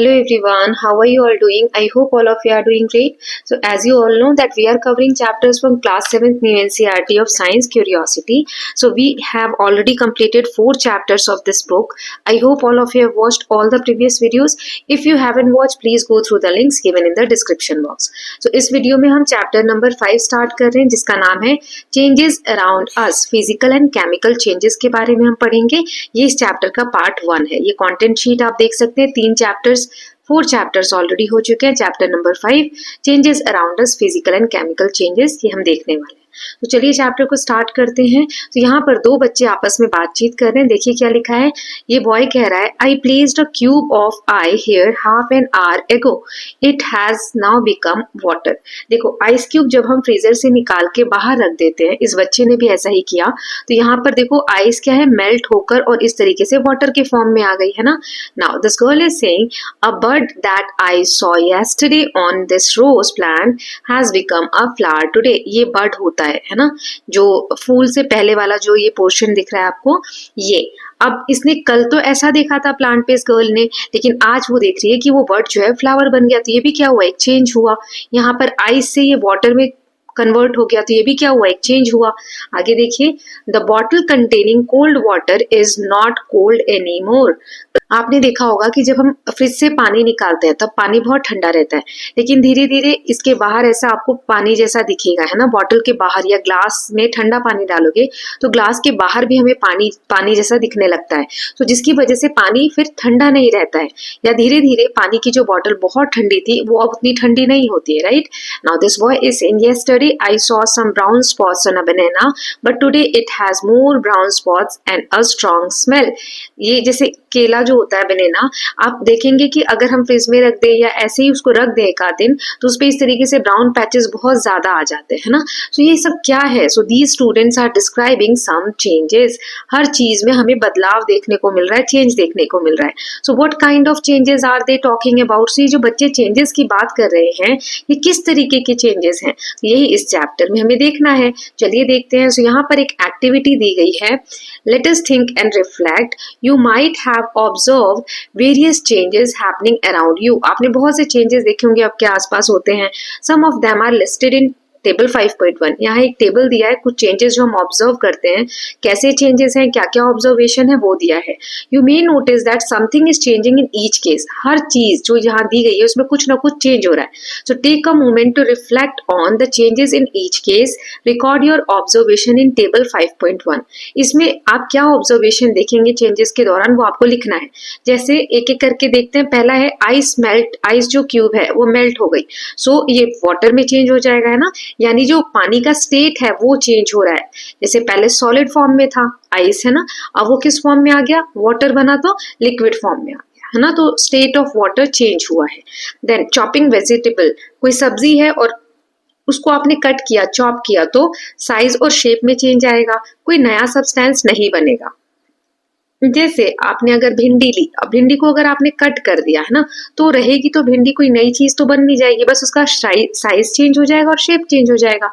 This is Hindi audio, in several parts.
Hello everyone, how are you all doing? I hope all of you are doing great. So as you all know that we are covering chapters from class 7th new NCERT of Science Curiosity. So we have already completed 4 chapters of this book. I hope all of you have watched all the previous videos. If you haven't watched, please go through the links given in the description box. So इस वीडियो में हम चैप्टर नंबर 5 स्टार्ट कर रहे हैं जिसका नाम है changes around us, physical and chemical changes के बारे में हम पढ़ेंगे। ये इस चैप्टर का पार्ट 1 है। ये कंटेंट शीट आप देख सकते हैं, 4 चैप्टर्स ऑलरेडी हो चुके हैं। Chapter number 5 changes around us, physical and chemical changes, ये हम देखने वाले हैं। तो चलिए चैप्टर को स्टार्ट करते हैं। तो यहाँ पर 2 बच्चे आपस में बातचीत कर रहे हैं। देखिए क्या लिखा है। ये बॉय कह रहा है I placed a cube of ice here half an hour ago, it has now become water. देखो आइस क्यूब जब हम फ्रीजर से निकाल के बाहर रख देते हैं, इस बच्चे ने भी ऐसा ही किया। तो यहाँ पर देखो आइस क्या है, मेल्ट होकर और इस तरीके से वाटर के फॉर्म में आ गई है ना। Now this girl is saying a bird that I saw yesterday on this rose plant has become a flower today. ये बर्ड होता है ना, जो फूल से पहले वाला जो ये पोर्शन दिख रहा है आपको, ये अब इसने कल तो ऐसा देखा था प्लांट पे इस गर्ल ने, लेकिन आज वो देख रही है कि वो बर्ड जो है फ्लावर बन गया। तो ये भी क्या हुआ, एक चेंज हुआ। यहाँ पर आइस से ये वाटर में कन्वर्ट हो गया, तो ये भी क्या हुआ, एक चेंज हुआ। आगे देखिए, the bottle containing cold water is not cold any more. आपने देखा होगा कि जब हम फ्रिज से पानी निकालते हैं तब पानी बहुत ठंडा रहता है, लेकिन धीरे धीरे इसके बाहर ऐसा आपको पानी जैसा दिखेगा, है ना। बॉटल के बाहर या ग्लास में ठंडा पानी डालोगे तो ग्लास के बाहर भी हमें पानी जैसा दिखने लगता है। तो जिसकी वजह से पानी फिर ठंडा नहीं रहता है, या धीरे धीरे पानी की जो बॉटल बहुत ठंडी थी वो अब उतनी ठंडी नहीं होती है, right. Now this boy is saying yesterday I saw some brown spots on a banana but today it has more brown spots and a strong smell. ये जैसे केला जो होता है बनाना, आप देखेंगे कि अगर हम फ्रिज में रख दें या ऐसे ही उसको रख दें एक आध दिन, तो उस पे इस तरीके से ब्राउन पैचेस बहुत ज्यादा आ जाते हैं ना। सो ये सब क्या है, so these students are describing some changes. हर चीज में हमें बदलाव देखने को मिल रहा है, चेंज देखने को मिल रहा है। So what kind of changes are they talking about. So ये जो बच्चे चेंजेस की बात कर रहे हैं, ये किस तरीके के चेंजेस हैं, यही इस चैप्टर में हमें देखना है। चलिए देखते हैं। सो यहाँ पर एक एक्टिविटी दी गई है, let us think and reflect, you might have observe various changes happening around you. आपने बहुत से चेंजेस देखे होंगे आपके आसपास होते हैं। Some of them are listed in table 5.1। यहाँ एक टेबल दिया है, कुछ चेंजेस जो हम ऑब्जर्व करते हैं, कैसे चेंजेस हैं, क्या क्या ऑब्जर्वेशन है वो दिया है। You may notice that something is changing in each case. हर चीज जो यहाँ दी गई है उसमें कुछ ना कुछ चेंज हो रहा है। So take a moment to reflect on the changes in each case, record your observation in table 5.1। इसमें आप क्या ऑब्जर्वेशन देखेंगे चेंजेस के दौरान, वो आपको लिखना है। जैसे एक एक करके देखते हैं। पहला है आइस मेल्ट, आइस जो क्यूब है वो मेल्ट हो गई। सो ये वाटर में चेंज हो जाएगा, है ना, यानी जो पानी का स्टेट है वो चेंज हो रहा है। जैसे पहले सॉलिड फॉर्म में था आइस, है ना, अब वो किस फॉर्म में आ गया, वाटर बना तो लिक्विड फॉर्म में आ गया, है ना। तो स्टेट ऑफ वाटर चेंज हुआ है। देन चॉपिंग वेजिटेबल, कोई सब्जी है और उसको आपने कट किया, चॉप किया, तो साइज और शेप में चेंज आएगा, कोई नया सब्सटेंस नहीं बनेगा। जैसे आपने अगर भिंडी ली, अब भिंडी को अगर आपने कट कर दिया, है ना, तो रहेगी तो भिंडी, कोई नई चीज तो बन नहीं जाएगी, बस उसका साइज चेंज हो जाएगा और शेप चेंज हो जाएगा।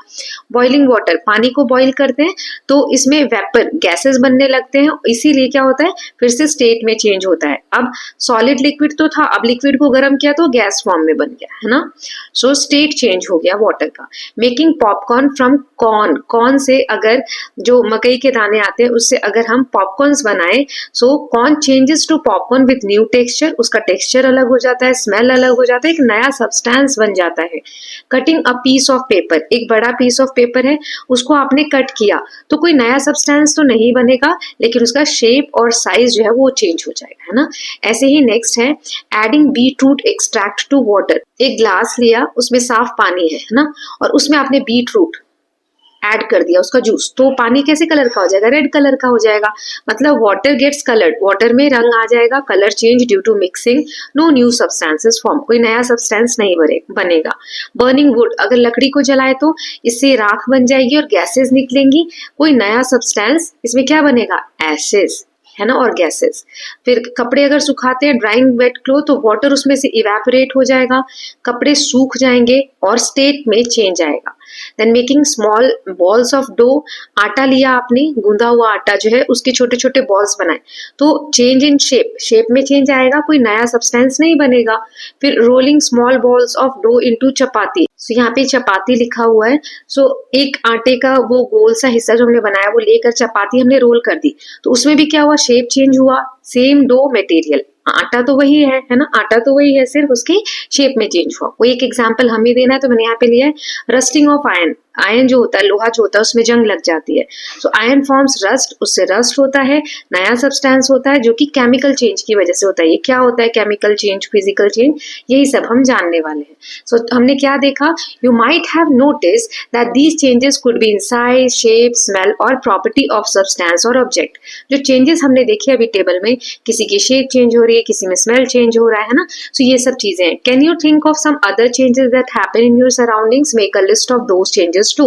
बॉइलिंग वाटर, पानी को बॉईल करते हैं तो इसमें वेपर गैसेस बनने लगते हैं, इसीलिए क्या होता है, फिर से स्टेट में चेंज होता है। अब सॉलिड लिक्विड तो था, अब लिक्विड को गर्म किया तो गैस फॉर्म में बन गया, है ना। सो स्टेट चेंज हो गया वाटर का। Making popcorn from corn, corn से अगर जो मकई के दाने आते हैं उससे अगर हम पॉपकॉर्न्स बनाएं, so corn changes to popcorn with new texture, उसका टेक्सचर अलग हो जाता है, स्मेल अलग हो जाता है, एक नया सब्सटेंस बन जाता है। Cutting a piece of paper, एक बड़ा पीस ऑफ पेपर है, उसको आपने कट किया तो कोई नया सब्सटेंस तो नहीं बनेगा, लेकिन उसका शेप और साइज जो है वो चेंज हो जाएगा, है ना। ऐसे ही नेक्स्ट है adding beetroot extract to water. एक ग्लास लिया, उसमें साफ पानी है ना, और उसमें आपने बीटरूट ऐड कर दिया, उसका जूस, तो पानी कैसे कलर का हो जाएगा, रेड कलर का हो जाएगा। मतलब वाटर गेट्स कलर्ड, वाटर में रंग आ जाएगा, colour change due to mixing, no new substances form, कोई नया सब्सटेंस नहीं बनेगा। बर्निंग वुड, अगर लकड़ी को जलाए तो इससे राख बन जाएगी और गैसेस निकलेंगी, कोई नया सब्सटेंस, इसमें क्या बनेगा, एशेस, है ना, और गैसेस। फिर कपड़े अगर सुखाते हैं, ड्राइंग वेट क्लोथ, तो वाटर उसमें से इवेपोरेट हो जाएगा, कपड़े सूख जाएंगे और स्टेट में चेंज आएगा। Then making small balls of dough, आटा लिया आपने, गूंदा हुआ आटा जो है उसके छोटे छोटे बॉल्स बनाए, तो चेंज इन शेप, शेप में चेंज आएगा, कोई नया सब्सटेंस नहीं बनेगा। फिर rolling small balls of dough into chapati, so यहाँ पे चपाती लिखा हुआ है, सो एक आटे का वो गोल सा हिस्सा जो हमने बनाया वो लेकर चपाती हमने रोल कर दी, तो उसमें भी क्या हुआ, शेप चेंज हुआ, सेम डो मटेरियल, आटा तो वही है ना, आटा तो वही है, सिर्फ उसकी शेप में चेंज हुआ। कोई एक एग्जांपल हमें देना है तो मैंने यहाँ पे लिया है रस्टिंग ऑफ आयरन, आयरन जो होता है, लोहा जो होता है उसमें जंग लग जाती है, सो आयरन फॉर्म्स रस्ट, उससे रस्ट होता है, नया सब्सटेंस होता है जो कि केमिकल चेंज की वजह से होता है। ये क्या होता है केमिकल चेंज, फिजिकल चेंज, यही सब हम जानने वाले हैं। सो हमने क्या देखा, you might have notice that these changes could be in size, shape, smell और प्रॉपर्टी ऑफ सब्सटेंस और ऑब्जेक्ट। जो चेंजेस हमने देखे अभी टेबल में, किसी की शेप चेंज हो रही है, किसी में स्मेल चेंज हो रहा है ना, सो ये सब चीजें हैं। Can you think of some other changes that happen in your surroundings, make a list of those changes too.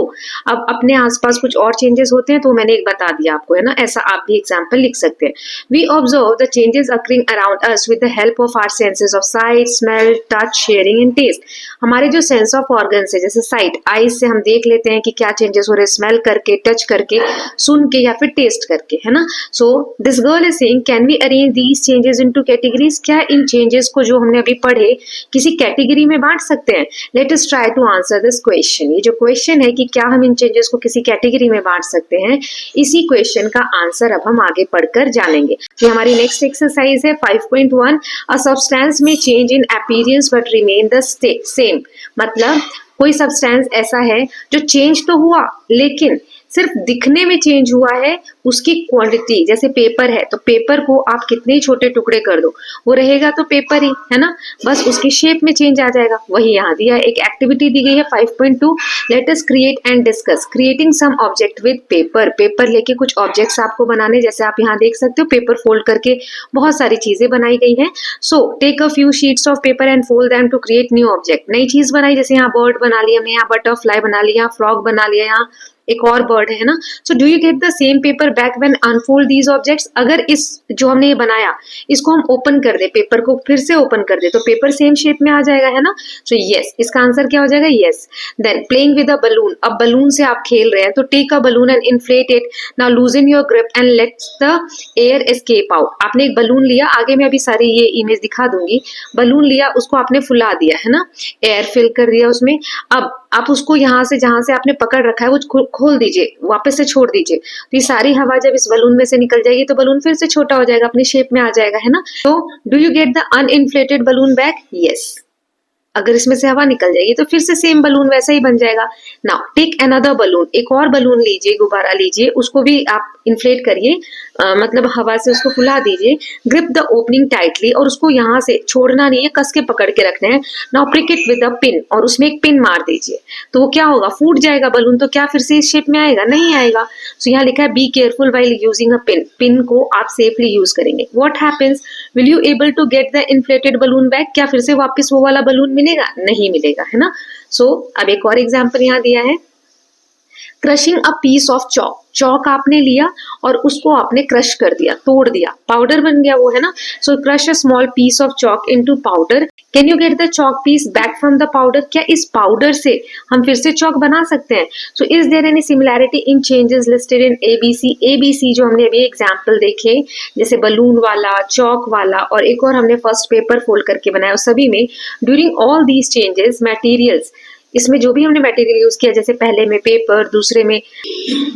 अब अपने आसपास कुछ और चेंजेस होते हैं तो मैंने एक बता दिया आपको, है ना, ऐसा आप भी एग्जांपल लिख सकते हैं। We observe the changes occurring around us with the help of our senses of sight, smell, touch, hearing and taste. हमारे जो सेंस ऑफ ऑर्गन्स है, जैसे साइट, आईज से हम देख लेते हैं कि क्या चेंजेस हो रहे हैं, स्मेल करके, टच करके, सुन के या फिर टेस्ट करके, है ना। So this girl is saying can we arrange these changes into categories, क्या इन चेंजेस को जो हमने अभी पढ़े किसी कैटेगरी में बांट सकते हैं। Let us try to answer this question. ये जो क्वेश्चन है कि क्या हम इन चेंजेस को किसी कैटेगरी में बांट सकते हैं, इसी क्वेश्चन का आंसर अब हम आगे पढ़कर जानेंगे। ये हमारी नेक्स्ट एक्सरसाइज है 5.1, अ सब्सटेंस में change in appearance but remain the same. मतलब कोई सब्सटेंस ऐसा है जो चेंज तो हुआ लेकिन सिर्फ दिखने में चेंज हुआ है, उसकी क्वांटिटी, जैसे पेपर है तो पेपर को आप कितने छोटे टुकड़े कर दो वो रहेगा तो पेपर ही, है ना, बस उसकी शेप में चेंज आ जाएगा। वही यहाँ दिया है, एक एक्टिविटी दी गई है 5.2, let us create and discuss creating some object with paper. Paper लेके कुछ ऑब्जेक्ट्स आपको बनाने, जैसे आप यहाँ देख सकते हो पेपर फोल्ड करके बहुत सारी चीजें बनाई गई हैं। So take a few sheets of paper and fold them to create new object. नई चीज बनाई, जैसे यहाँ बर्ड बना लिया हमने, यहाँ बटरफ्लाई बना लिया, फ्रॉग बना लिया, यहाँ एक और बर्ड है ना। So do you get the same paper back when unfold these objects. अगर इस जो हमने ये बनाया इसको हम ओपन कर दे, पेपर को फिर से ओपन कर दे, तो पेपर सेम शेप में आ जाएगा, है ना। सो यस, इसका आंसर क्या हो जाएगा, yes. Then playing with a balloon, अब बलून से आप खेल रहे हैं तो take a balloon and inflate it, now loosen your grip and let the air escape out. आपने एक बलून लिया, आगे मैं अभी सारी ये इमेज दिखा दूंगी, बलून लिया, उसको आपने फुला दिया, है ना, एयर फिल कर दिया उसमें। अब आप उसको यहाँ से जहां से आपने पकड़ रखा है वो खोल दीजिए, वापस से छोड़ दीजिए, तो ये सारी हवा जब इस बलून में से निकल जाएगी तो बलून फिर से छोटा हो जाएगा, अपनी शेप में आ जाएगा, है ना। तो do you get the uninflated balloon back, yes. अगर इसमें से हवा निकल जाएगी तो फिर से सेम बलून वैसा ही बन जाएगा। नाउ टेक अनदर बलून, एक और बलून लीजिए, गुब्बारा लीजिए, उसको भी आप इन्फ्लेट करिए, मतलब हवा से उसको फुला दीजिए। ग्रिप द ओपनिंग टाइटली, और उसको यहाँ से छोड़ना नहीं है, कस के पकड़ के रखना है। Now prick it with a pin, और उसमें एक पिन मार दीजिए, तो वो क्या होगा, फूट जाएगा बलून, तो क्या फिर से इस शेप में आएगा, नहीं आएगा। सो यहाँ लिखा है be careful while using a pin, pin को आप सेफली यूज करेंगे। What happens, will you able to get the inflated balloon back, क्या फिर से वापस वो वाला बलून मिलेगा, नहीं मिलेगा, है ना। सो अब एक और एग्जांपल यहाँ दिया है, crushing a piece of chalk, chalk आपने लिया और उसको आपने क्रश कर दिया, तोड़ दिया, पाउडर बन गया वो, है ना। So crush a small piece of chalk into powder, can you get the chalk piece back from the powder, क्या इस पाउडर से हम फिर से चॉक बना सकते हैं। So is there any similarity in changes listed in ABC, ABC जो हमने अभी एग्जाम्पल देखे, जैसे बलून वाला, चॉक वाला और एक और हमने फर्स्ट पेपर फोल्ड करके बनाया, सभी में during all these changes materials, इसमें जो भी हमने मटेरियल यूज किया, जैसे पहले में पेपर, दूसरे में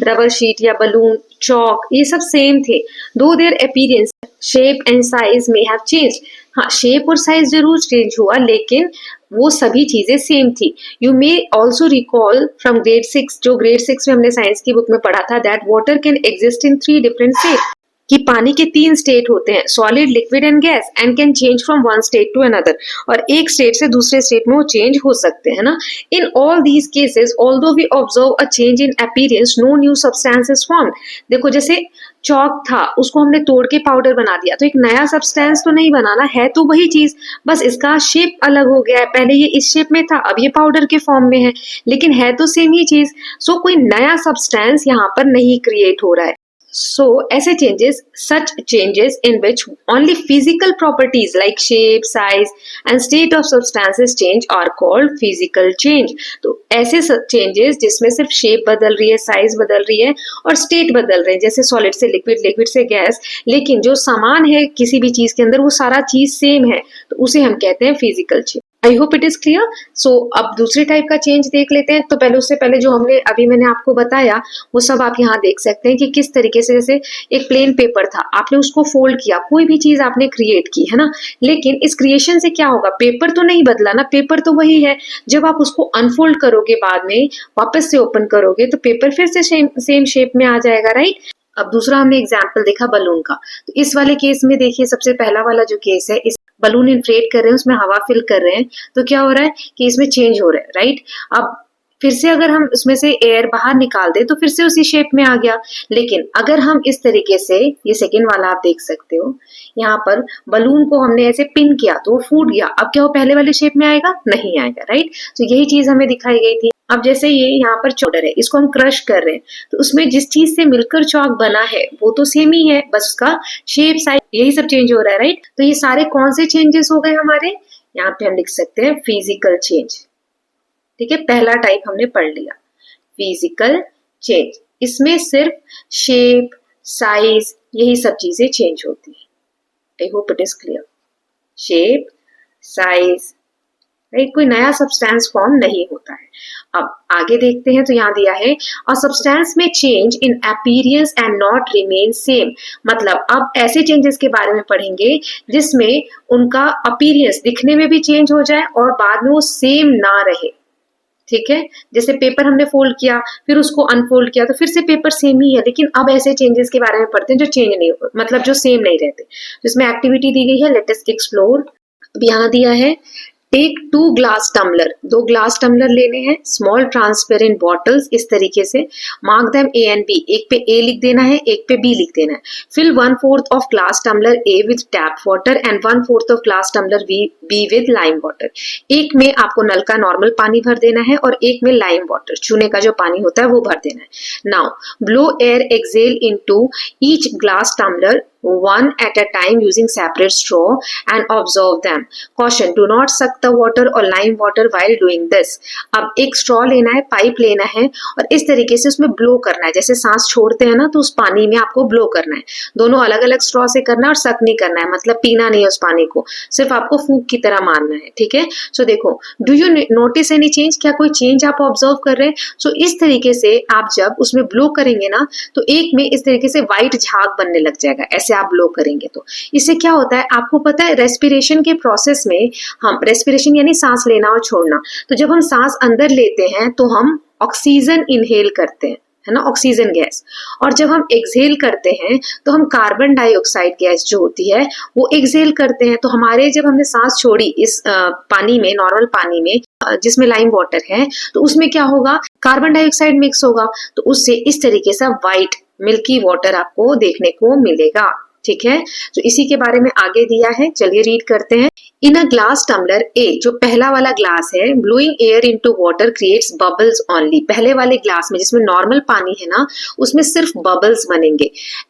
रबर शीट या बलून, चॉक, ये सब सेम थे। Though their appearance, shape and size में हैव चेंज, हाँ शेप और साइज जरूर चेंज हुआ लेकिन वो सभी चीजें सेम थी। You may also recall from grade 6, जो ग्रेड 6 में हमने साइंस की बुक में पढ़ा था, that water can exist in 3 different state, कि पानी के 3 स्टेट होते हैं, solid, liquid and gas, and can change from one state to another, और एक स्टेट से दूसरे स्टेट में वो चेंज हो सकते हैं ना। In all these cases although we observe a change in appearance, no new substance is formed. देखो जैसे चॉक था, उसको हमने तोड़ के पाउडर बना दिया, तो एक नया सब्सटेंस तो नहीं बनाना है, तो वही चीज, बस इसका शेप अलग हो गया है, पहले ये इस शेप में था, अब ये पाउडर के फॉर्म में है, लेकिन है तो सेम ही चीज। सो कोई नया सब्सटेंस यहाँ पर नहीं क्रिएट हो रहा है। So, ऐसे changes, such changes in which only physical properties like shape, size and state of substances change are called physical change. तो ऐसे changes जिसमें सिर्फ shape बदल रही है, size बदल रही है और state बदल रहे हैं, जैसे solid से liquid, liquid से gas, लेकिन जो सामान है किसी भी चीज के अंदर वो सारा चीज सेम है, तो उसे हम कहते हैं physical change. I hope it is clear. So अब दूसरे टाइप का चेंज देख लेते हैं। तो पहले उससे पहले जो मैंने आपको बताया वो सब आप यहाँ देख सकते हैं कि किस तरीके से, जैसे एक प्लेन पेपर था, आपने उसको फोल्ड किया, कोई भी चीज आपने क्रिएट की है ना, लेकिन इस क्रिएशन से क्या होगा, पेपर तो नहीं बदला ना, पेपर तो वही है। जब आप उसको अनफोल्ड करोगे, बाद में वापस से ओपन करोगे, तो पेपर फिर से सेम शेप में आ जाएगा, राइट। अब दूसरा हमने एग्जाम्पल देखा बलून का। तो इस वाले केस में देखिए, सबसे पहला वाला जो केस है, इस बलून इन्फ्लेट कर रहे हैं, उसमें हवा फिल कर रहे हैं, तो क्या हो रहा है कि इसमें चेंज हो रहा है, राइट। अब फिर से अगर हम उसमें से एयर बाहर निकाल दें तो फिर से उसी शेप में आ गया। लेकिन अगर हम इस तरीके से, ये सेकेंड वाला आप देख सकते हो, यहाँ पर बलून को हमने ऐसे पिन किया तो वो फूट गया। अब क्या वो पहले वाले शेप में आएगा? नहीं आएगा, राइट। तो यही चीज हमें दिखाई गई थी। अब जैसे ये यहाँ पर चौडर है, इसको हम क्रश कर रहे हैं, तो उसमें जिस चीज से मिलकर चौक बना है वो तो सेम ही है, बस उसका शेप, साइज, यही सब चेंज हो रहा है, राइट। तो ये सारे कौन से चेंजेस हो गए हमारे? यहाँ पे हम लिख सकते हैं फिजिकल चेंज। ठीक है, पहला टाइप हमने पढ़ लिया, फिजिकल चेंज। इसमें सिर्फ शेप, साइज, यही सब चीजें चेंज होती है। आई hope it is clear. Shape, size, right, कोई नया सब्सटेंस फॉर्म नहीं होता है। अब आगे देखते हैं, तो यहाँ दिया है अ सब्सटेंस में change in appearance and not remain same. मतलब अब ऐसे चेंजेस के बारे में पढ़ेंगे जिसमें उनका अपीयरेंस, दिखने में भी चेंज हो जाए और बाद में वो सेम ना रहे। ठीक है, जैसे पेपर हमने फोल्ड किया, फिर उसको अनफोल्ड किया, तो फिर से पेपर सेम ही है, लेकिन अब ऐसे चेंजेस के बारे में पढ़ते हैं जो चेंज नहीं, मतलब जो सेम नहीं रहते। जिसमें एक्टिविटी दी गई है, लेट अस एक्सप्लोर। अब यहाँ दिया है take 2 glass tumbler, 2 glass tumbler लेने हैं, स्मॉल ट्रांसपेरेंट बॉटल्स, इस तरीके से mark them A and B, एक पे ए लिख देना है, एक पे बी लिख देना है। Fill 1/4 of glass tumbler A with tap water and 1/4 of glass tumbler B with lime water. एक में आपको नल का नॉर्मल पानी भर देना है और एक में लाइम वाटर, चूने का जो पानी होता है वो भर देना है। Now blow air exhale into each glass tumbler one at a time using separate straw and observe them. Caution, do not suck the water or lime water while doing this. अब एक straw लेना है, पाइप लेना है और इस तरीके से उसमें ब्लो करना है, जैसे सांस छोड़ते हैं ना, तो उस पानी में आपको ब्लो करना है। दोनों अलग अलग straw से करना है और सक नहीं करना है, मतलब पीना नहीं है उस पानी को, सिर्फ आपको फूंक की तरह मारना है। ठीक है, सो देखो, do you notice any change? क्या कोई चेंज आप ऑब्जर्व कर रहे हैं? सो इस तरीके से आप जब उसमें ब्लो करेंगे ना, तो एक में इस तरीके से व्हाइट झाग बनने लग जाएगा, ऐसे आप ब्लो करेंगे। तो इससे क्या होता है आपको पता है, रेस्पिरेशन के प्रोसेस में, हम रेस्पिरेशन यानी सांस लेना और छोड़ना, तो जब हम सांस अंदर लेते हैं तो हम ऑक्सीजन इनहेल करते हैं, है ना, ऑक्सीजन गैस, और जब हम एक्सहेल करते हैं तो हम कार्बन डाइऑक्साइड गैस जो होती है वो एक्सहेल करते हैं। तो हमारे जब हमने सांस छोड़ी इस पानी में, नॉर्मल पानी में जिसमें लाइम वाटर है, तो उसमें क्या होगा, कार्बन डाइऑक्साइड मिक्स होगा, तो उससे इस तरीके से व्हाइट मिल्की वाटर आपको देखने को मिलेगा। ठीक है, तो इसी के बारे में आगे दिया है, चलिए रीड करते हैं। इन अ ग्लास टम्बलर ए, जो पहला वाला ग्लास है, blowing air into water creates bubbles only. पहले वाले ग्लास में जिसमें नॉर्मल पानी है ना, उसमें सिर्फ बबल्स बनेंगे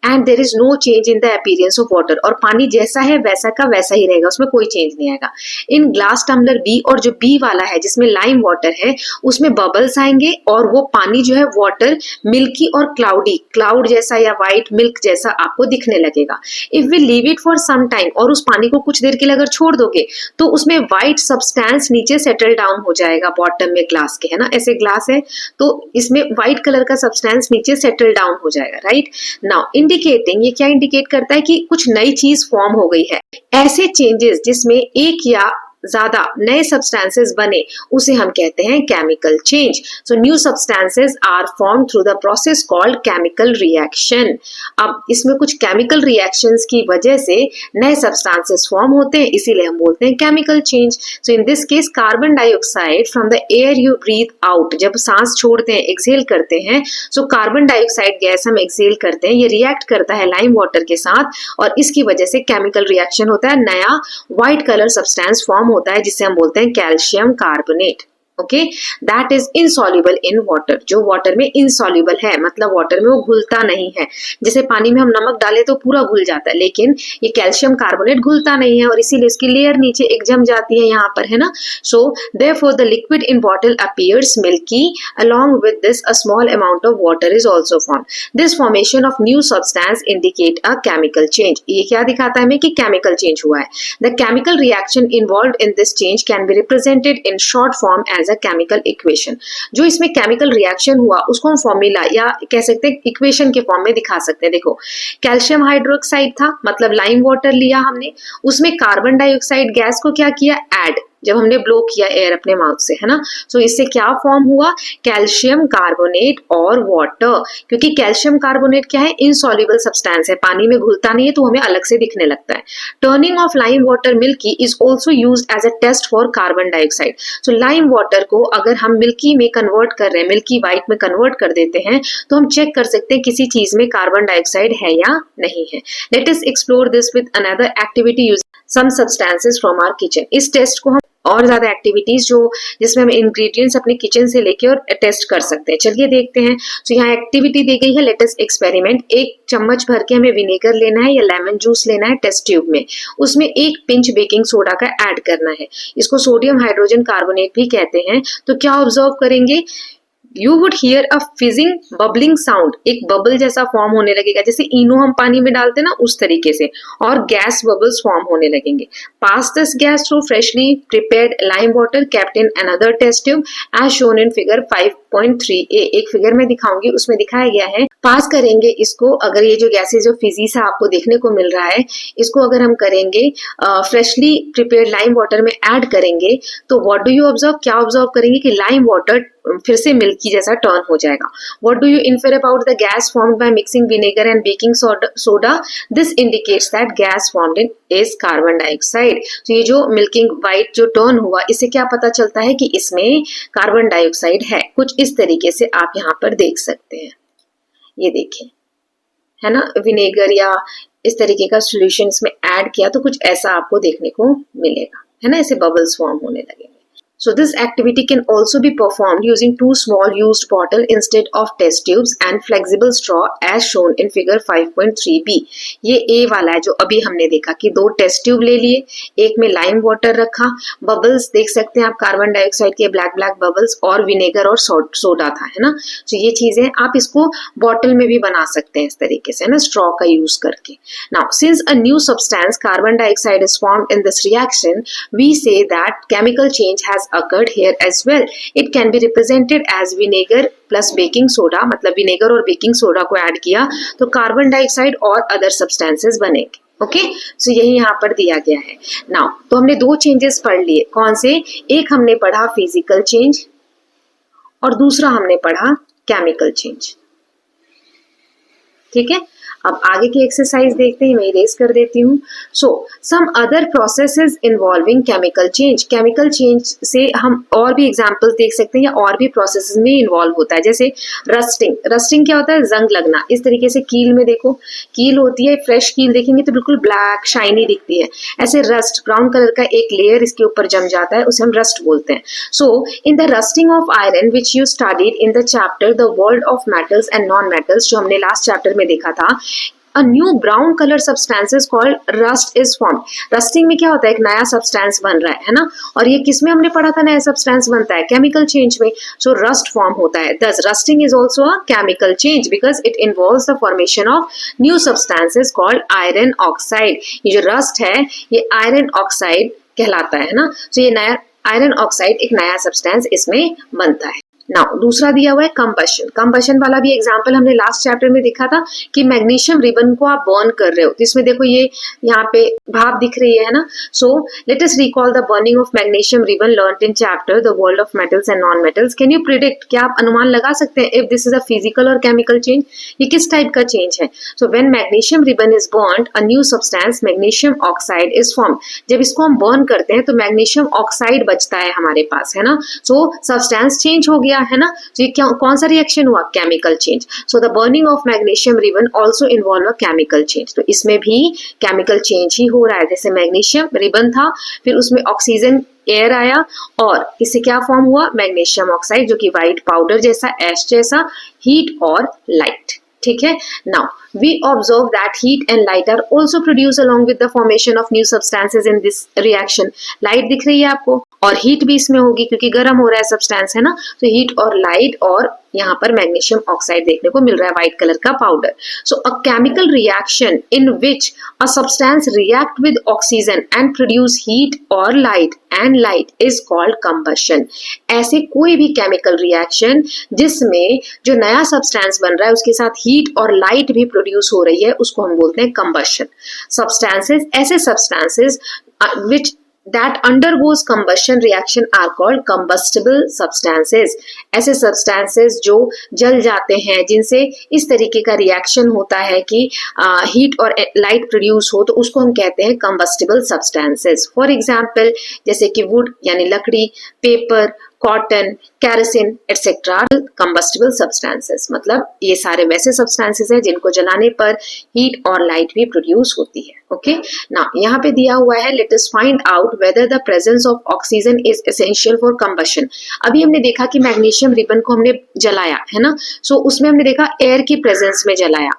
and there is no change in the appearance of water, और पानी जैसा है वैसा का वैसा ही रहेगा, उसमें कोई चेंज नहीं आएगा। इन ग्लास टम्बलर बी, और जो बी वाला है जिसमें लाइम वाटर है, उसमें बबल्स आएंगे और वो पानी जो है वाटर मिल्की और क्लाउडी, क्लाउड जैसा या व्हाइट मिल्क जैसा आपको दिखने लगेगा। If we leave it for some time, और उस पानी को कुछ देर के लिए अगर छोड़ दोगे तो उसमें व्हाइट सब्सटेंस नीचे सेटल डाउन हो जाएगा, बॉटम में ग्लास के, है ना, ऐसे ग्लास है तो इसमें व्हाइट कलर का सब्सटेंस नीचे सेटल डाउन हो जाएगा, राइट। नाउ इंडिकेटिंग, ये क्या इंडिकेट करता है कि कुछ नई चीज फॉर्म हो गई है। ऐसे चेंजेस जिसमें एक या ज्यादा नए सब्सटेंसेस बने उसे हम कहते हैं chemical change. So new substances are form through the process called chemical reaction. अब इसमें कुछ केमिकल रिएक्शंस की वजह से नए सब्सटेंसेस फॉर्म होते हैं, इसीलिए हम बोलते हैं chemical change. So in this case carbon dioxide from the air you breathe out, जब सांस छोड़ते हैं, एक्सहेल करते हैं, सो कार्बन डाइऑक्साइड गैस हम एक्सहेल करते हैं, ये रिएक्ट करता है लाइम वाटर के साथ और इसकी वजह से केमिकल रिएक्शन होता है, नया व्हाइट कलर सब्सटेंस फॉर्म होता है जिसे हम बोलते हैं calcium carbonate. Okay, that is insoluble in water, जो वाटर में इनसॉल्युबल है, मतलब वाटर में वो घुलता नहीं है। जैसे पानी में हम नमक डालें तो पूरा घुल जाता है, लेकिन ये कैल्शियम कार्बोनेट घुलता नहीं है और इसीलिए इसकी लेयर नीचे एक जम जाती है यहाँ पर, है ना। So therefore the liquid in bottle appears milky along with this a small amount of water is also formed. This formation of new substance indicate a chemical change. ये क्या दिखाता है हमें कि chemical change हुआ है. The chemical reaction involved in this change can be represented in short form as a chemical equation. जो इसमें chemical reaction हुआ उसको हम फॉर्मूला या कह सकते हैं इक्वेशन के फॉर्म में दिखा सकते हैं। देखो, कैल्शियम हाइड्रोक्साइड था, मतलब लाइम वाटर लिया हमने, उसमें कार्बन डाइऑक्साइड गैस को क्या किया, ऐड, जब हमने ब्लो किया एयर अपने माउथ से, है ना। सो इससे क्या फॉर्म हुआ, कैल्शियम कार्बोनेट और वाटर। क्योंकि कैल्शियम कार्बोनेट क्या है, इनसॉल्युबल सब्सटेंस है, पानी में घुलता नहीं है तो हमें अलग से दिखने लगता है। Turning of lime water milky is also used as a test for carbon dioxide. So lime water को अगर हम मिल्की में कन्वर्ट कर रहे हैं, मिल्की व्हाइट में कन्वर्ट कर देते हैं, तो हम चेक कर सकते हैं किसी चीज में कार्बन डाइऑक्साइड है या नहीं है। Let us explore this with another activity using some substances from our kitchen. इस टेस्ट को हम और ज्यादा एक्टिविटीज जो जिसमें हम इंग्रेडिएंट्स अपने किचन से लेके और टेस्ट कर सकते हैं, चलिए देखते हैं। तो यहाँ एक्टिविटी दी गई है, लेट अस एक्सपेरिमेंट। 1 चम्मच भर के हमें विनेगर लेना है या लेमन जूस लेना है टेस्ट ट्यूब में, उसमें 1 पिंच बेकिंग सोडा का ऐड करना है। इसको सोडियम हाइड्रोजन कार्बोनेट भी कहते हैं। तो क्या ऑब्जर्व करेंगे, you would hear a fizzing bubbling sound, एक बबल जैसा फॉर्म होने लगेगा, जैसे इनो हम पानी में डालते हैं ना उस तरीके से, और गैस बबल्स फॉर्म होने लगेंगे। Pass this gas through freshly prepared lime water kept in another test tube as shown in figure 5.3a। एक फिगर में दिखाऊंगी, उसमें दिखाया गया है। पास करेंगे इसको, अगर ये जो गैसेज जो फिजी सा आपको देखने को मिल रहा है, इसको अगर हम करेंगे फ्रेशली प्रिपेयर्ड लाइम वाटर में ऐड करेंगे, तो व्हाट डू यू ऑब्जर्व, क्या ऑब्जर्व करेंगे कि लाइम वाटर फिर से मिल्की जैसा टर्न हो जाएगा। What do you infer about the gas formed by mixing vinegar and baking soda, this indicates that gas formed in is carbon dioxide. तो ये जो मिल्किंग व्हाइट जो टर्न हुआ, इससे क्या पता चलता है कि इसमें कार्बन डाइऑक्साइड है। कुछ इस तरीके से आप यहाँ पर देख सकते हैं, ये देखें, है ना, विनेगर या इस तरीके का सॉल्यूशन इसमें ऐड किया तो कुछ ऐसा आपको देखने को मिलेगा, है ना, ऐसे बबल्स फॉर्म होने लगेंगे। So this activity can also be performed using 2 small used bottle instead of test tubes and flexible straw as shown in figure 5.3b। ये A वाला है जो अभी हमने देखा कि 2 टेस्ट ट्यूब ले लिए, एक में लाइम वाटर रखा, बबल्स देख सकते हैं आप कार्बन डाइऑक्साइड के ब्लैक ब्लैक बबल्स, और विनेगर और सोडा था, है ना। तो ये चीजें आप इसको बॉटल में भी बना सकते हैं इस तरीके से, है ना, स्ट्रॉ का यूज करके। Now since a new substance carbon dioxide is formed in this reaction, we say that chemical change has occurred here as well. It can be represented as vinegar plus baking soda, मतलब विनेगर और बेकिंग सोडा को ऐड किया तो कार्बन डाइऑक्साइड और अदर सब्सटेंसेस बनेंगे। ओके, सो यही यहाँ पर दिया गया है। नाउ तो हमने 2 चेंजेस पढ़ लिए, कौन से, एक हमने पढ़ा फिजिकल चेंज और दूसरा हमने पढ़ा केमिकल चेंज। ठीक है, अब आगे की एक्सरसाइज देखते हैं, मैं इरेज कर देती हूँ। So some other processes involving chemical change, chemical change से हम और भी एग्जांपल्स देख सकते हैं या और भी प्रोसेसेस में इन्वॉल्व होता है। जैसे रस्टिंग, रस्टिंग क्या होता है, जंग लगना। इस तरीके से कील में देखो, कील होती है, फ्रेश कील देखेंगे तो बिल्कुल ब्लैक शाइनी दिखती है, ऐसे रस्ट ब्राउन कलर का एक लेयर इसके ऊपर जम जाता है, उसे हम रस्ट बोलते हैं। So in the rusting of iron which you studied in the chapter the world of metals and non metals, जो हमने लास्ट चैप्टर में देखा था, A new brown color substances called rust is formed। Rusting में क्या होता है, एक नया सब्सटेंस बन रहा है ना, और ये किसमें हमने पढ़ा था नया सब्सटेंस बनता है, केमिकल चेंज में। सो रस्ट फॉर्म होता है। Thus rusting is also a chemical change because it involves the formation of new substances called iron oxide। ये जो रस्ट है ये आयरन ऑक्साइड कहलाता है ना। सो ये नया आयरन ऑक्साइड, एक नया सब्सटेंस इसमें बनता है। नाउ दूसरा दिया हुआ है कंबशन। कंबशन वाला भी एग्जांपल हमने लास्ट चैप्टर में देखा था कि मैग्नीशियम रिबन को आप बर्न कर रहे हो, तो इसमें देखो ये यहाँ पे भाप दिख रही है ना। So let us recall the burning of magnesium ribbon learned in chapter the world of metals and non metals. Can you predict, क्या आप अनुमान लगा सकते हैं if this is a physical और केमिकल चेंज, ये किस टाइप का चेंज है। So when magnesium ribbon is burned a new substance magnesium oxide is form. जब इसको हम बर्न करते हैं तो मैग्नीशियम ऑक्साइड बचता है हमारे पास, है ना। सो सब्सटेंस चेंज हो गया, गया है ना। तो ये कौन सा रिएक्शन हुआ, chemical change. So the burning of magnesium ribbon also involve a chemical change. तो इसमें भी केमिकल चेंज ही हो रहा है। जैसे मैग्नीशियम रिबन था, फिर उसमें ऑक्सीजन एयर आया और इससे क्या फॉर्म हुआ, मैग्नीशियम ऑक्साइड, जो कि व्हाइट पाउडर जैसा, एश जैसा, हीट और लाइट। ठीक है। Now we observe that heat and light are also produced along with the formation of new substances in this reaction. Light दिख रही है आपको, और हीट भी इसमें होगी क्योंकि गर्म हो रहा है सब्सटेंस, है ना। तो हीट और लाइट, और यहाँ पर मैग्नीशियम ऑक्साइड देखने को मिल रहा है, व्हाइट कलर का powder. So a chemical reaction in which a substance react with oxygen and produce heat और light and light is called combustion. ऐसे कोई भी केमिकल रिएक्शन जिसमें जो नया सब्सटेंस बन रहा है उसके साथ हीट और लाइट भी प्रोड्यूस हो रही है, उसको हम बोलते हैं कंबशन। सब्सटेंसेस, ऐसे substances which that undergoes combustion reaction are called combustible substances। ऐसे substances जो जल जाते हैं, जिनसे इस तरीके का रिएक्शन होता है कि हीट और लाइट प्रोड्यूस हो, तो उसको हम कहते हैं combustible substances। फॉर एग्जाम्पल जैसे कि वुड यानी लकड़ी, paper, cotton, kerosene etcetera combustible substances. मतलब ये सारे वैसे सब्सटेंसेस हैं जिनको जलाने पर हीट और लाइट भी प्रोड्यूस होती है। ओके, नाउ यहाँ पे दिया हुआ है, let us find out whether the presence of oxygen is essential for combustion. अभी हमने देखा कि मैग्नीशियम रिबन को हमने जलाया है ना, सो उसमें हमने देखा एयर की प्रेजेंस में जलाया,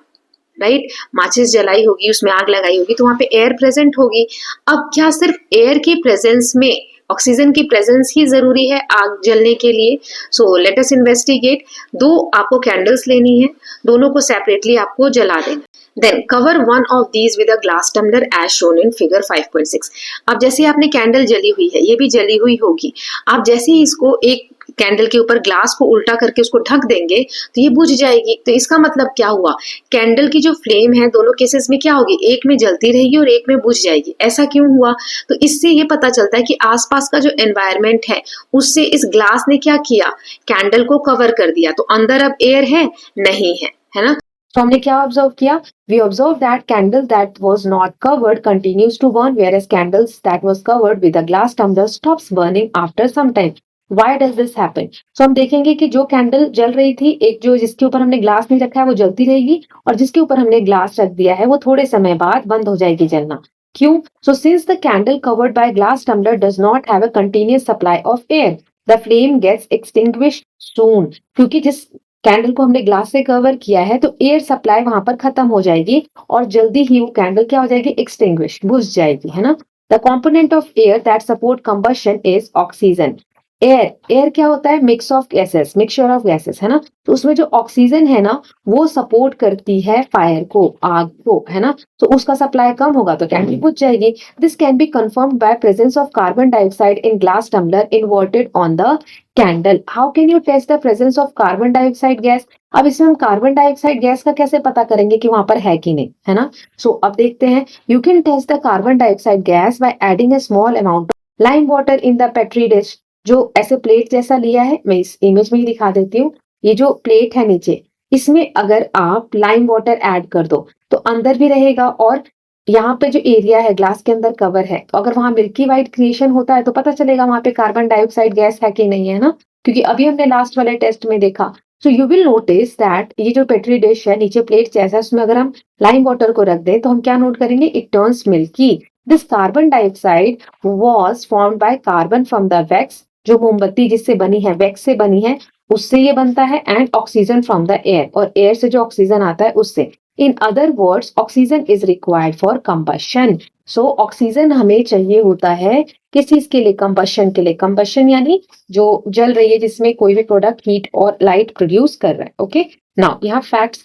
राइट। माचिस जलाई होगी, उसमें आग लगाई होगी, तो वहां पे एयर प्रेजेंट होगी। अब क्या सिर्फ एयर की प्रेजेंस में ऑक्सीजन की प्रेजेंस ही जरूरी है आग जलने के लिए? So let us investigate. दो आपको कैंडल्स लेनी है, दोनों को सेपरेटली आपको जला देना। Then cover one of these with a glass tumbler as shown in figure 5.6। अब जैसे आपने कैंडल जली हुई है, ये भी जली हुई होगी, आप जैसे ही इसको एक कैंडल के ऊपर ग्लास को उल्टा करके उसको ढक देंगे तो ये बुझ जाएगी। तो इसका मतलब क्या हुआ, कैंडल की जो फ्लेम है दोनों केसेस में क्या होगी, एक में जलती रहेगी और एक में बुझ जाएगी। ऐसा क्यों हुआ? तो इससे ये पता चलता है कि आसपास का जो एनवायरनमेंट है उससे इस ग्लास ने क्या किया, कैंडल को कवर कर दिया। तो अंदर अब एयर है नहीं है ना। तो हमने क्या ऑब्जर्व किया, we observe that candle that was not covered continues to burn whereas candles that was covered with a glass tumbler stops burning after some time। Why does this happen? So हम देखेंगे कि जो कैंडल जल रही थी, एक जो जिसके ऊपर हमने ग्लास नहीं रखा है वो जलती रहेगी, और जिसके ऊपर हमने ग्लास रख दिया है वो थोड़े समय बाद बंद हो जाएगी जलना। क्यों? So since the candle covered by glass tumbler does not have a continuous supply of air, the flame gets extinguished soon। क्योंकि जिस कैंडल को हमने ग्लास से कवर किया है तो एयर सप्लाई वहां पर खत्म हो जाएगी और जल्दी ही वो कैंडल क्या हो जाएगी, एक्सटिंग्विश, बुझ जाएगी, है ना। The component of air that support combustion is oxygen. Air क्या होता है, mix of gases, mixture of gases, है ना। तो उसमें जो ऑक्सीजन है ना वो सपोर्ट करती है फायर को, आग को, है ना। तो उसका सप्लाई कम होगा तो कैंडल बुझ जाएगी। This can be confirmed by presence of carbon dioxide in glass tumbler inverted on the candle. How can you test the presence of carbon dioxide gas? अब इसमें हम कार्बन डाइऑक्साइड गैस का कैसे पता करेंगे कि वहां पर है कि नहीं, है ना। सो अब देखते हैं, you can test the carbon dioxide gas by adding a small amount of lime water in the petri dish. जो ऐसे प्लेट जैसा लिया है, मैं इस इमेज में ही दिखा देती हूँ। ये जो प्लेट है नीचे, इसमें अगर आप लाइम वाटर ऐड कर दो तो अंदर भी रहेगा, और यहाँ पे जो एरिया है ग्लास के अंदर कवर है, तो अगर वहां मिल्की व्हाइट क्रिएशन होता है तो पता चलेगा वहां पे कार्बन डाइऑक्साइड गैस है कि नहीं, है ना। क्योंकि अभी हमने लास्ट वाले टेस्ट में देखा। So you will notice that ये जो पेट्री डिश है नीचे प्लेट जैसा, उसमें अगर हम लाइम वाटर को रख दें तो हम क्या नोट करेंगे, it turns milky. This carbon dioxide was formed by carbon from the wax. जो मोमबत्ती जिससे बनी है, वैक्स से बनी है, उससे ये बनता है, and oxygen from the air, और एयर से जो ऑक्सीजन आता है उससे। In other words oxygen is required for combustion. So oxygen हमें चाहिए होता है किस चीज के लिए, कंबशन के लिए। कंबशन यानी जो जल रही है, जिसमें कोई भी प्रोडक्ट हीट और लाइट प्रोड्यूस कर रहा है। ओके, नाउ यहाँ फैक्ट्स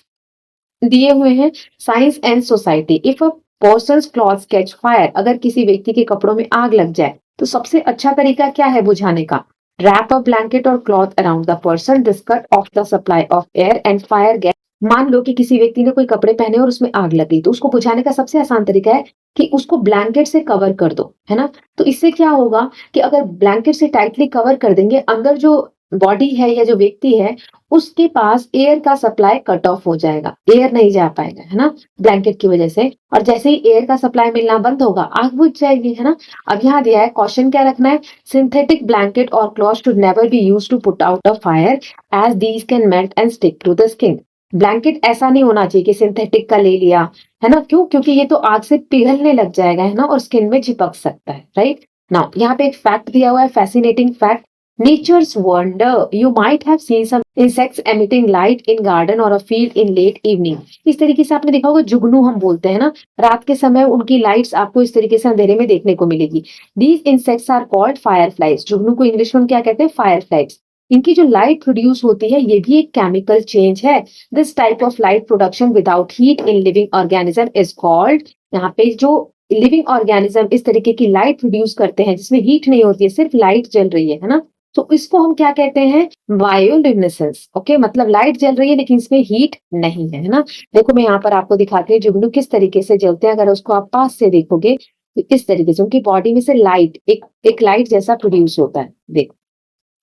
दिए हुए हैं। Science and society. If a persons clothes catch fire, अगर किसी व्यक्ति के कपड़ों में आग लग जाए तो सबसे अच्छा तरीका क्या है बुझाने का, रैप अ ब्लैंकेट और cloth around the person, this cut off the supply of air and fire gas. मान लो कि किसी व्यक्ति ने कोई कपड़े पहने और उसमें आग लगी, तो उसको बुझाने का सबसे आसान तरीका है कि उसको ब्लैंकेट से कवर कर दो, है ना। तो इससे क्या होगा कि अगर ब्लैंकेट से टाइटली कवर कर देंगे, अंदर जो बॉडी है या जो व्यक्ति है उसके पास एयर का सप्लाई कट ऑफ हो जाएगा, एयर नहीं जा पाएगा, है ना, ब्लैंकेट की वजह से। और जैसे ही एयर का सप्लाई मिलना बंद होगा आग बुझ जाएगी, है ना। अब यहाँ दिया है क्वेश्चन क्या रखना है, सिंथेटिक ब्लैंकेट और cloth should never be use to put out a fire as these can melt and stick to the skin. Blanket ऐसा नहीं होना चाहिए कि सिंथेटिक का ले लिया, है ना, क्यों, क्योंकि ये तो आग से पिघलने लग जाएगा, है ना, और स्किन में चिपक सकता है, राइट। नाउ यहाँ पे एक फैक्ट दिया हुआ है, fascinating fact, nature's wonder, you might have seen some insects emitting light in garden or a field in late evening। इस तरीके से आपने देखा होगा, जुगनू हम बोलते हैं ना, रात के समय उनकी लाइट्स आपको इस तरीके से अंधेरे में देखने को मिलेगी। These insects are called fireflies। जुगनू को इंग्लिश में हम क्या कहते हैं, fireflies। इनकी जो लाइट प्रोड्यूस होती है ये भी एक केमिकल चेंज है। This type of light production without heat in living organism is called, यहाँ पे जो लिविंग ऑर्गेनिज्म इस तरीके की लाइट प्रोड्यूस करते हैं जिसमें हीट नहीं होती है, सिर्फ लाइट जल रही है ना, तो इसको हम क्या कहते हैं, बायोल्यूमिनेसेंस। ओके, मतलब लाइट जल रही है लेकिन इसमें हीट नहीं है, है ना। देखो मैं यहाँ पर आपको दिखाती हूँ जुगनू किस तरीके से जलते हैं। अगर उसको आप पास से देखोगे तो इस तरीके से उनकी बॉडी में से लाइट एक लाइट जैसा प्रोड्यूस होता है, देखो,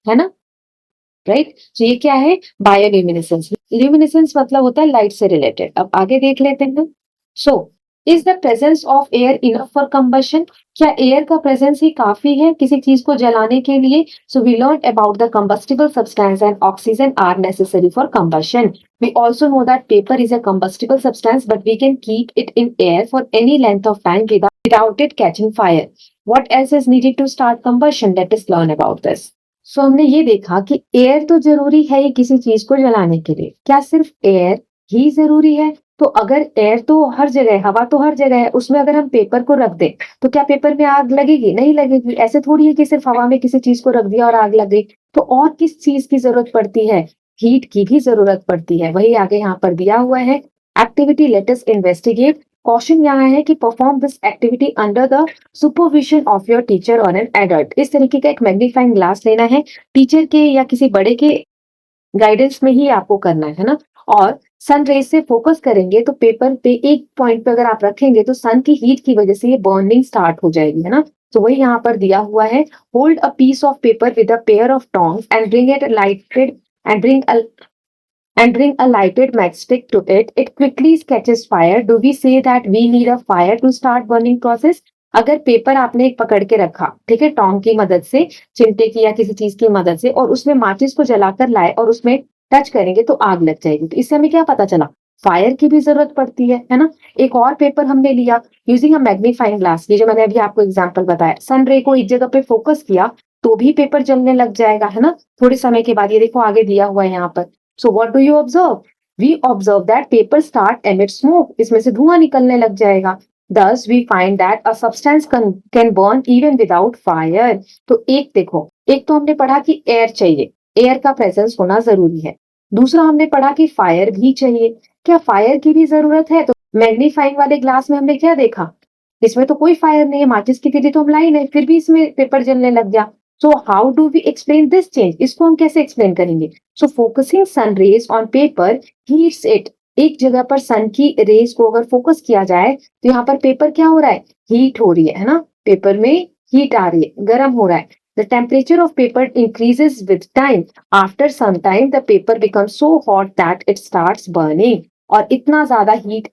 है ना, राइट। तो ये क्या है, बायोल्यूमिनेसेंस। ल्यूमिनेसेंस मतलब होता है लाइट से रिलेटेड। अब आगे देख लेते हैं। So is the presence of air enough for combustion, क्या एयर का प्रेजेंस ही काफी है किसी चीज को जलाने के लिए। So we learn about the combustible substance and oxygen are necessary for combustion. We also know that paper is a combustible substance, but we can keep it in air for any length of time without it catching fire. What else is needed to start combustion? Let us learn about this. So हमने ये देखा कि एयर तो जरूरी है ही किसी चीज को जलाने के लिए। क्या सिर्फ एयर ही जरूरी है? तो अगर एयर तो हर जगह है, हवा तो हर जगह है, उसमें अगर हम पेपर को रख दें तो क्या पेपर में आग लगेगी? नहीं लगेगी। ऐसे थोड़ी है कि सिर्फ हवा में किसी चीज को रख दिया और आग लग गई। तो और किस चीज की जरूरत पड़ती है? हीट की भी जरूरत पड़ती है। वही आगे यहाँ पर दिया हुआ है, activity let us investigate. Question यहाँ है कि perform this activity under the supervision of your teacher और एन एडल्ट। इस तरीके का एक मैग्नीफाइंग ग्लास लेना है, टीचर के या किसी बड़े के गाइडेंस में ही आपको करना है ना। और सन रेज से फोकस करेंगे तो पेपर पे एक पॉइंट पे अगर आप रखेंगे तो सन की हीट की वजह से ये बर्निंग स्टार्ट हो जाएगी, है ना। तो वही यहाँ पर दिया हुआ है, hold a piece of paper with a pair of tongs and bring it lighted and bring a lighted matchstick to it. It quickly catches fire. Do we say that we need a fire to start burning process? अगर पेपर आपने एक पकड़ के रखा, ठीक है, टोंग की मदद से, चिमटे की या किसी चीज की मदद से, और उसमें माचिस को जलाकर लाए और उसमें टच करेंगे तो आग लग जाएगी। तो इससे हमें क्या पता चला, फायर की भी जरूरत पड़ती है ना। एक और पेपर हमने लिया यूजिंग अ मैग्नीफाइंग ग्लास, ये जो मैंने अभी आपको एग्जांपल बताया, सन रे को एक जगह पे फोकस किया तो भी पेपर जलने लग जाएगा, है ना, थोड़े समय के बाद। ये देखो आगे दिया हुआ है यहाँ पर। So what do you observe? We observe that paper start emit smoke. इसमें से धुआं निकलने लग जाएगा। Thus we find that a substance can burn even without fire. तो एक देखो, एक तो हमने पढ़ा कि एयर चाहिए, एयर का प्रेजेंस होना जरूरी है। दूसरा हमने पढ़ा कि फायर भी चाहिए। क्या फायर की भी जरूरत है? तो मैग्नीफाइंग वाले ग्लास में हमने क्या देखा, इसमें तो कोई फायर नहीं है, माचिस की तीली तो हम लाई नहीं, फिर भी इसमें पेपर जलने लग गया। So how do we explain this change? इसको हम कैसे एक्सप्लेन करेंगे? So focusing sun rays on paper heats it. एक जगह पर सन की रेज को अगर फोकस किया जाए तो यहाँ पर पेपर क्या हो रहा है, हीट हो रही है ना, पेपर में हीट आ रही है, गर्म हो रहा है। The temperature of paper increases with time. After some time, the paper becomes so hot that it starts burning. और इतना ज्यादा हीट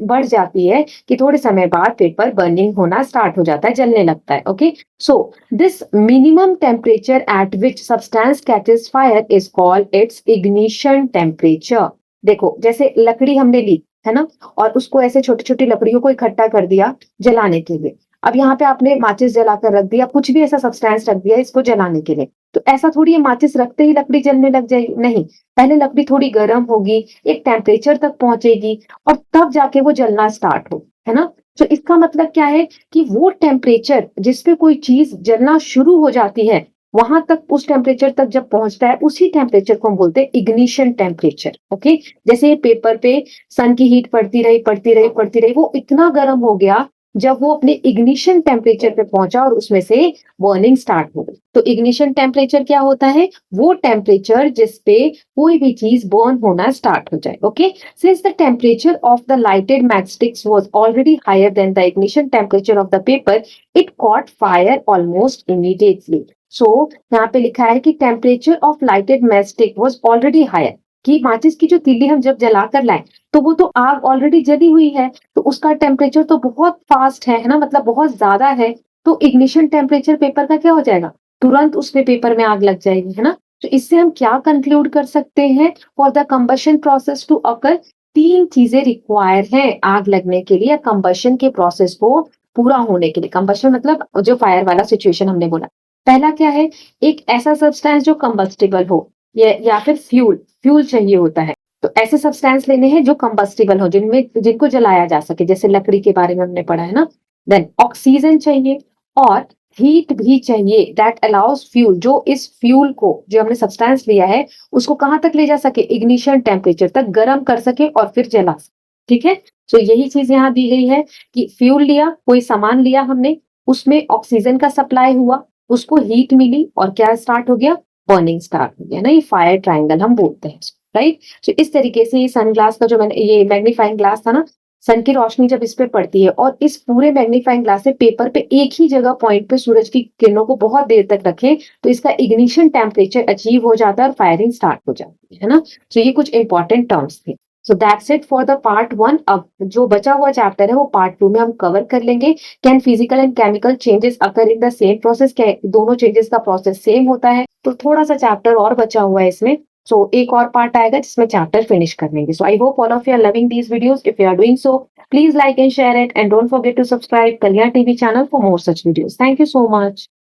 बढ़ जाती है कि थोड़े समय बाद पेपर बर्निंग होना स्टार्ट हो जाता है, जलने लगता है। Okay, so this minimum temperature at which substance catches fire is called its ignition temperature. देखो जैसे लकड़ी हमने ली है ना, और उसको ऐसे छोटी छोटी लकड़ियों को इकट्ठा कर दिया जलाने के लिए। अब यहाँ पे आपने माचिस जलाकर रख दिया, कुछ भी ऐसा सब्सटेंस रख दिया इसको जलाने के लिए, तो ऐसा थोड़ी है माचिस रखते ही लकड़ी जलने लग जाएगी, नहीं। पहले लकड़ी थोड़ी गर्म होगी, एक टेम्परेचर तक पहुंचेगी और तब जाके वो जलना स्टार्ट हो, है ना। तो इसका मतलब क्या है कि वो टेम्परेचर जिसपे कोई चीज जलना शुरू हो जाती है, वहां तक, उस टेम्परेचर तक जब पहुंचता है, उसी टेम्परेचर को हम बोलते हैं इग्निशन टेम्परेचर। ओके, जैसे पेपर पे सन की हीट पड़ती रही पड़ती रही पड़ती रही, वो इतना गर्म हो गया जब वो अपने इग्निशन टेम्परेचर पे पहुंचा और उसमें से बर्निंग स्टार्ट हो गई। तो इग्निशन टेम्परेचर क्या होता है, वो टेम्परेचर जिसपे कोई भी चीज बर्न होना स्टार्ट हो जाए। Okay, since the temperature of the lighted matchsticks was already higher than the ignition temperature of the paper, it caught fire almost immediately. So यहाँ पे लिखा है कि temperature of lighted matchstick was already higher, कि माचिस की जो तीली हम जब जला कर लाए तो वो तो आग ऑलरेडी जली हुई है, तो उसका टेम्परेचर तो बहुत फास्ट है ना, मतलब बहुत ज्यादा है। तो इग्निशन टेम्परेचर पेपर का क्या हो जाएगा, तुरंत उसमें पेपर में आग लग जाएगी, है ना। तो इससे हम क्या कंक्लूड कर सकते हैं, for the combustion process to occur 3 चीजें रिक्वायर हैं आग लगने के लिए, कंबशन के प्रोसेस को पूरा होने के लिए। कंबशन मतलब जो फायर वाला सिचुएशन हमने बोला। पहला क्या है, एक ऐसा सब्सटेंस जो कंबस्टिबल हो, या फिर फ्यूल चाहिए होता है। तो ऐसे सब्सटेंस लेने हैं जो कंबस्टिबल हो, जिनको जलाया जा सके, जैसे लकड़ी के बारे में हमने पढ़ा है ना। देन ऑक्सीजन चाहिए और हीट भी चाहिए, दैट अलाउज फ्यूल, जो इस फ्यूल को, जो हमने सब्सटेंस लिया है उसको कहां तक ले जा सके, इग्निशन टेम्परेचर तक गर्म कर सके और फिर जला सके। ठीक है, तो यही चीज यहाँ दी गई है कि फ्यूल लिया, कोई सामान लिया हमने, उसमें ऑक्सीजन का सप्लाई हुआ, उसको हीट मिली और क्या स्टार्ट हो गया, बर्निंग स्टार्ट हो गया ना। ये फायर ट्रायंगल हम बोलते हैं, राइट। तो इस तरीके से ये सन ग्लास का जो मैंने, ये मैग्नीफाइंग ग्लास था ना, सन की रोशनी जब इस पे पड़ती है और इस पूरे मैग्नीफाइंग ग्लास से पेपर पे एक ही जगह पॉइंट पे सूरज की किरणों को बहुत देर तक रखें तो इसका इग्निशन टेम्परेचर अचीव हो जाता है और फायरिंग स्टार्ट हो जाती है ना। तो ये कुछ इंपॉर्टेंट टर्म्स थे। So that's it for the part 1। अब जो बचा हुआ चैप्टर है वो पार्ट 2 में हम कवर कर लेंगे। Can physical and chemical changes occur in the same process, क्या दोनों चेंजेस का प्रोसेस सेम होता है। तो थोड़ा सा चैप्टर और बचा हुआ है इसमें, सो एक और पार्ट आएगा जिसमें चैप्टर फिनिश कर लेंगे। So I hope all of you are loving these videos. If you are doing so, please like and share it, and don't forget to subscribe Kalyan TV channel for more such videos. Thank you so much.